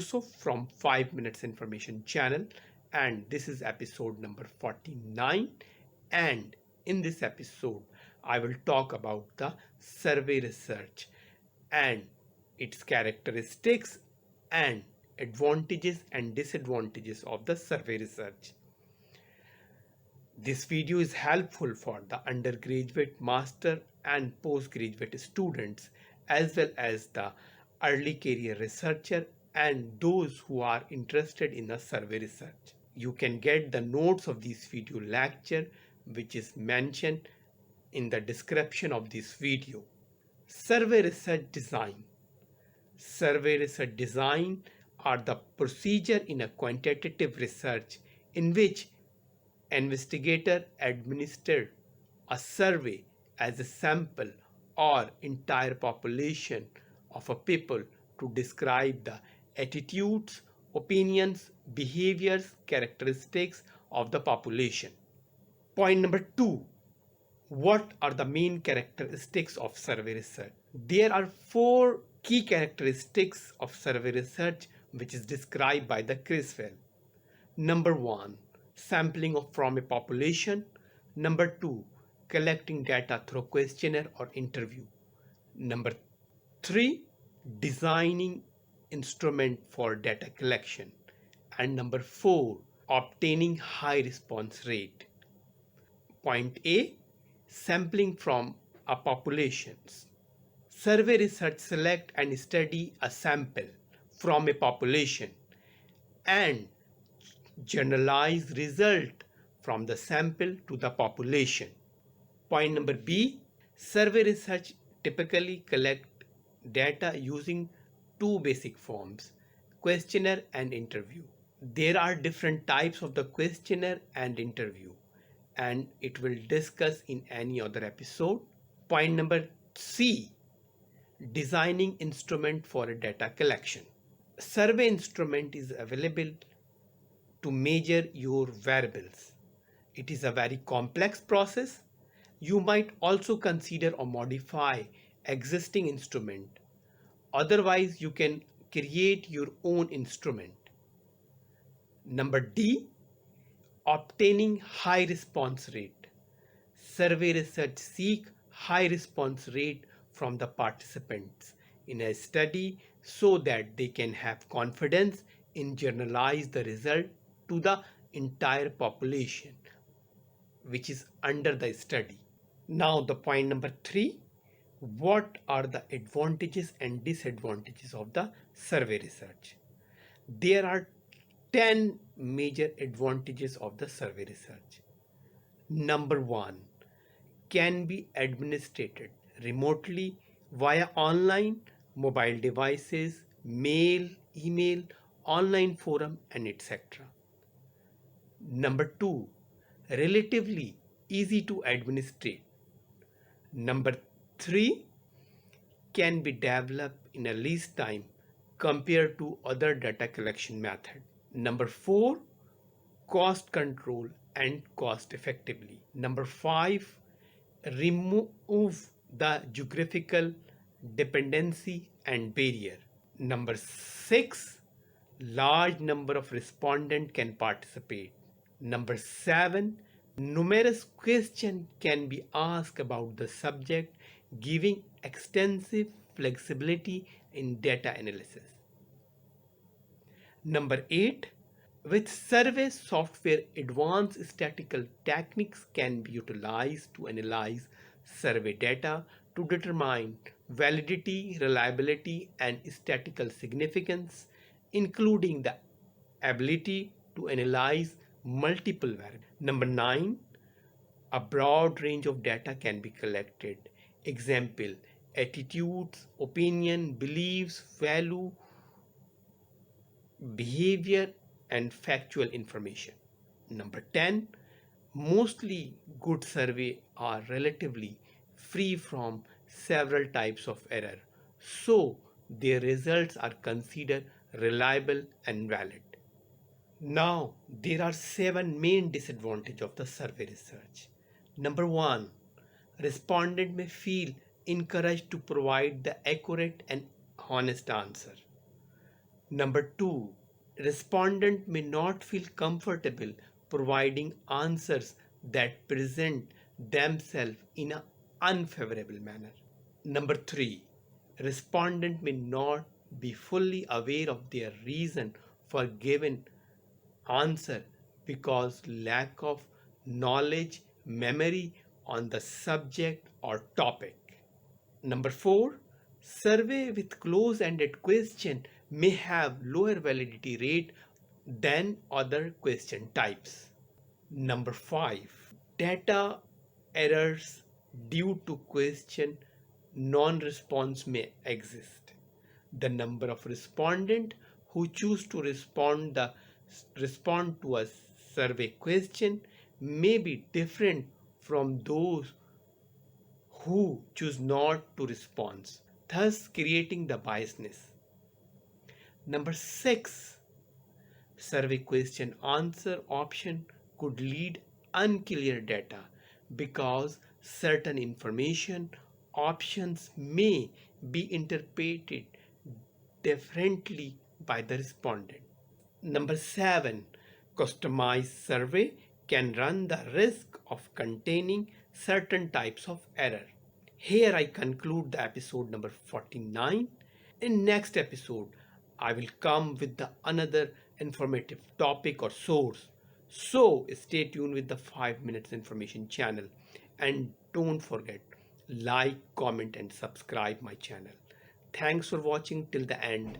Yusuf from 5 Minutes Information channel, and this is episode number 49. And in this episode I will talk about the survey research and its characteristics and advantages and disadvantages of the survey research. This video is helpful for the undergraduate, master and postgraduate students as well as the early career researcher and those who are interested in the survey research. You can get the notes of this video lecture which is mentioned in the description of this video. Survey research design. Survey research design are the procedure in a quantitative research in which investigator administered a survey as a sample or entire population of a people to describe the attitudes, opinions, behaviors, characteristics of the population. Point number 2. What are the main characteristics of survey research? There are 4 key characteristics of survey research which is described by the Criswell. Number 1. Sampling from a population. Number 2. Collecting data through questionnaire or interview. Number 3. Designing instrument for data collection. And number 4. Obtaining high response rate. Point A. Sampling from a populations. Survey research select and study a sample from a population and generalize result from the sample to the population. Point number B. Survey research typically collect data using 2 basic forms, questionnaire and interview. There are different types of the questionnaire and interview, and it will discuss in any other episode. Point number C. Designing instrument for a data collection. Survey instrument is available to measure your variables. It is a very complex process. You might also consider or modify existing instrument. Otherwise, you can create your own instrument. Number D. Obtaining high response rate. Survey research seek high response rate from the participants in a study so that they can have confidence in generalize the result to the entire population which is under the study. Now the point number 3. What are the advantages and disadvantages of the survey research? There are 10 major advantages of the survey research. Number 1. Can be administered remotely via online, mobile devices, mail, email, online forum and etc. Number 2. Relatively easy to administrate. Number 3. Can be developed in a least time compared to other data collection method. Number 4. Cost control and cost effectively. Number 5. Remove the geographical dependency and barrier. Number 6. Large number of respondents can participate. Number 7. Numerous questions can be asked about the subject, giving extensive flexibility in data analysis. Number 8. With survey software, advanced statistical techniques can be utilized to analyze survey data to determine validity, reliability, and statistical significance, including the ability to analyze multiple variables. Number 9. A broad range of data can be collected. Example, attitudes, opinion, beliefs, value, behavior, and factual information. Number 10. Mostly good survey are relatively free from several types of error, so their results are considered reliable and valid. Now, there are 7 main disadvantages of the survey research. Number 1. Respondent may feel encouraged to provide the accurate and honest answer. Number two, respondent may not feel comfortable providing answers that present themselves in an unfavorable manner. Number three, respondent may not be fully aware of their reason for given answer because lack of knowledge, memory on the subject or topic. Number four, survey with close-ended question may have lower validity rate than other question types. Number five, data errors due to question non-response may exist. The number of respondents who choose to respond to a survey question may be different from those who choose not to respond, thus creating the biasness. Number six, survey question answer option could lead unclear data because certain information options may be interpreted differently by the respondent. Number seven, customized survey can run the risk of containing certain types of error. Here I conclude the episode number 49. In next episode, I will come with the another informative topic or source. So stay tuned with the 5 minutes information channel and don't forget like, comment and subscribe my channel. Thanks for watching till the end.